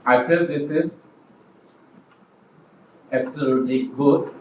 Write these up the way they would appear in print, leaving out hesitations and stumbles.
I feel this is absolutely good.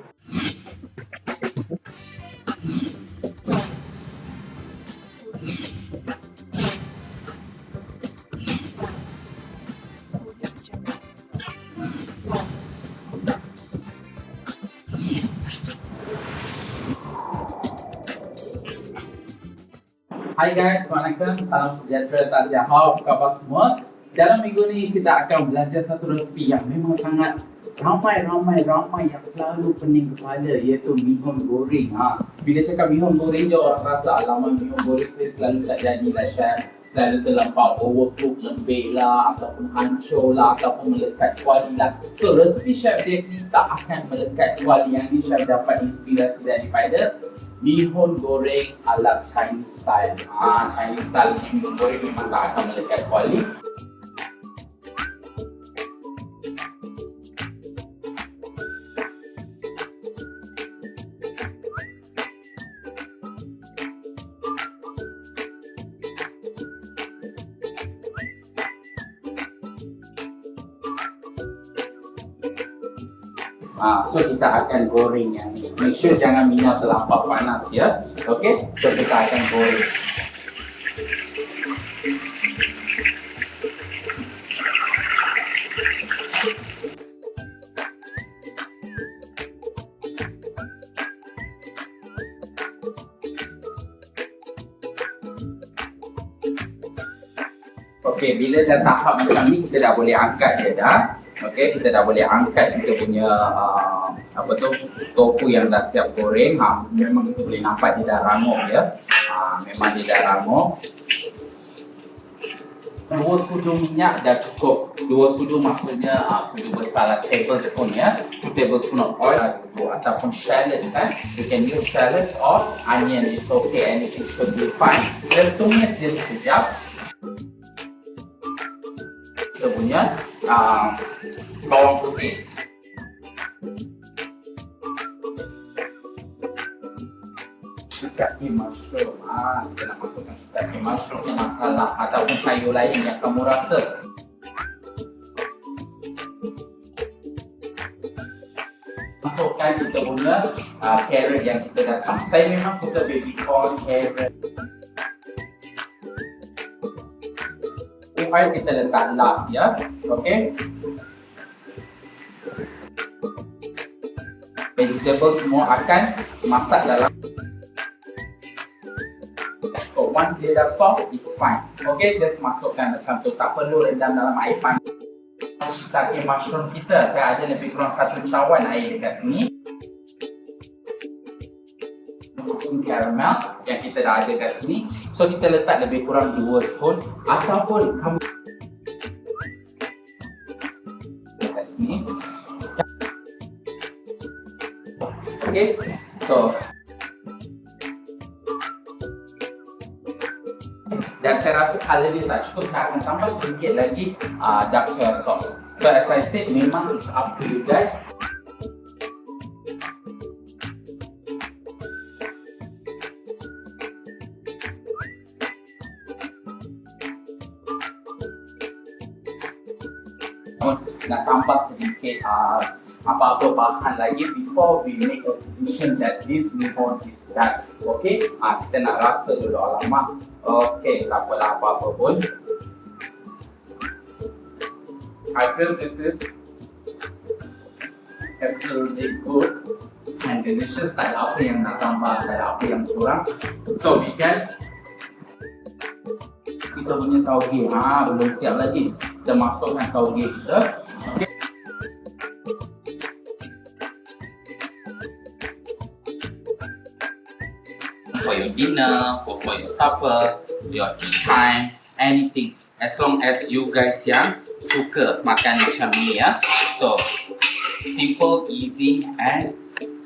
Hai guys, Wanakkam, salam sejahtera, tahniah, apa khabar semua? Dalam minggu ni kita akan belajar satu resipi yang memang sangat ramai yang selalu pening kepala, iaitu mee hoon goreng. Bila cakap mee hoon goreng je orang rasa alamat mee hoon goreng saya selalu tak jadilah chef. Selalu terlampau overcook lembik lah, ataupun hancur lah, ataupun melekat kuali lah. So resipi chef dia ni tak akan melekat kuali. Yang ni chef dapat inspirasi daripada mee hoon goreng ala Chinese style. Chinese style ni mee hoon goreng memang tak akan melekat kuali. So kita akan goreng yang ni. Make sure jangan minyak terlampau panas ya. Okay, so kita akan goreng. Okay, bila dah tahap macam ni kita dah boleh angkat dia dah. Okay, kita dah boleh angkat kita punya tofu yang dah siap goreng. Memang kita boleh nampak dia dah rangup ya. Memang dia dah rangup. 2 sudu minyak dah cukup. 2 sudu maksudnya sudu besar lah, tablespoon ya. 2 tablespoon of oil ataupun shallots You can use shallots or onion, it's okay, anything should be fine. Dan tumis dia sekejap. Kita punya bawang putih. Shitake mushroom. Kita nak masukkan shitake mushroom yang masalah ataupun sayur lain yang kamu rasa. Masukkan kita punya carrot yang kita dah sama. Saya memang suka baby corn, carrot. Oil kita letak last ya. Okay. Vegetable semua akan masak dalam. So once dia dah soft, it's fine. Okay, just masukkan macam tu. Tak perlu rendam dalam air panas. Shitake mushroom kita, saya ada lebih kurang 1 cawan air dekat sini. Caramel yang kita dah ada kat sini. So kita letak lebih kurang 2 spoon ataupun kamu kat sini. Okay, so dan saya rasa kalau dia tak cukup, saya akan tambah sedikit lagi dark soy sauce. So as I said, memang it's up to you guys. Nak tambah sedikit apa-apa bahan lagi before we make a decision that this mee hoon is done. Okay, kita nak rasa dulu alamak. Okay, tak apalah apa-apa pun. I feel this is absolutely good and delicious. Tak ada apa yang nak tambah, tak ada apa yang kurang. So we can kita punya tauge, belum siap lagi. Kita masukkan tauge kita. Okay. For your dinner, or for your supper, your tea time, anything. As long as you guys yang suka makan macam ni ya. So simple, easy and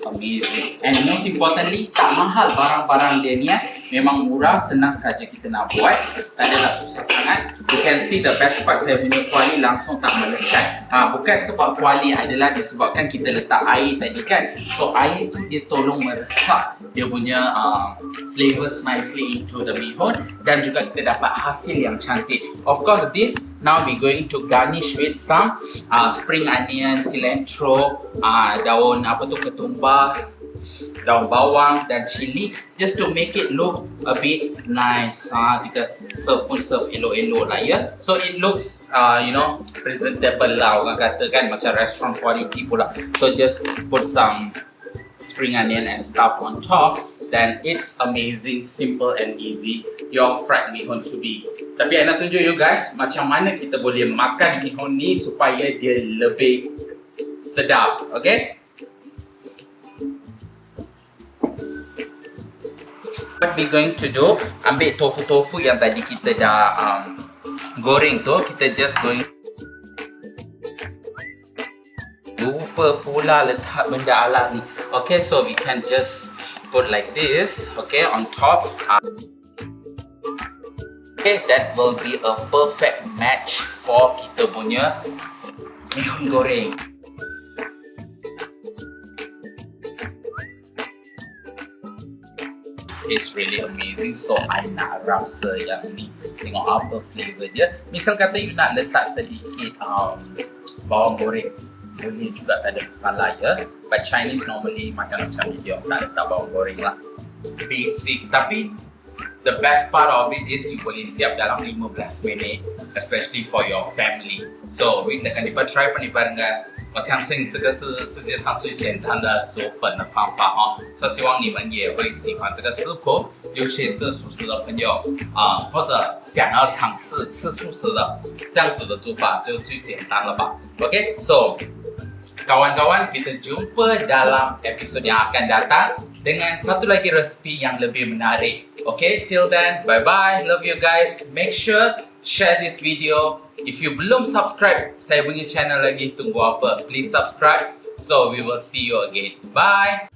amazing. And most importantly, tak mahal barang-barang dia ni. Memang murah, senang saja kita nak buat. Tak adalah susah sangat. You can see the best part, saya punya kuali langsung tak melekat. Bukan sebab kuali adalah disebabkan kita letak air tadi kan. So air tu dia tolong meresap dia punya flavors nicely into the mee hoon, dan juga kita dapat hasil yang cantik. Of course this now we going to garnish with some spring onion, cilantro, daun ketumbar, daun bawang dan cili, just to make it look a bit nice. Kita serve elok-elok lah ya. So it looks presentable lah, orang kata kan, macam restaurant quality pula. So just put some spring onion and stuff on top, then it's amazing, simple and easy your fried mee hoon to be. Tapi I nak tunjuk you guys macam mana kita boleh makan mee hoon ni supaya dia lebih sedap. Okay, what we going to do, ambil tofu yang tadi kita dah goreng tu, kita just going, lupa pula letak benda alam ni. Okay, so we can just put like this, okay, on top. Okay, that will be a perfect match for kita punya mee hoon goreng. It's really amazing. So I nak rasa yang ni, tengok apa flavor dia. Misal kata you nak letak sedikit bawang goreng, boleh juga, tak ada masalah ya. But Chinese normally makan macam ni, dia tak letak bawang goreng lah. Basic, tapi the best part of it is you boleh siap dalam 15 minit, especially for your family. So 我们跟你们 try 帮你们我相信这个是世界上最简单的煮粉的方法所以希望你们也会喜欢这个食谱，尤其是素食的朋友或者想要尝试吃素食的，这样子的做法就最简单了吧。OK, so kawan-kawan, kita jumpa dalam episod yang akan datang dengan satu lagi resepi yang lebih menarik. Okay, till then, bye-bye. Love you guys. Make sure share this video. If you belum subscribe saya punya channel lagi, tunggu apa? Please subscribe. So we will see you again. Bye.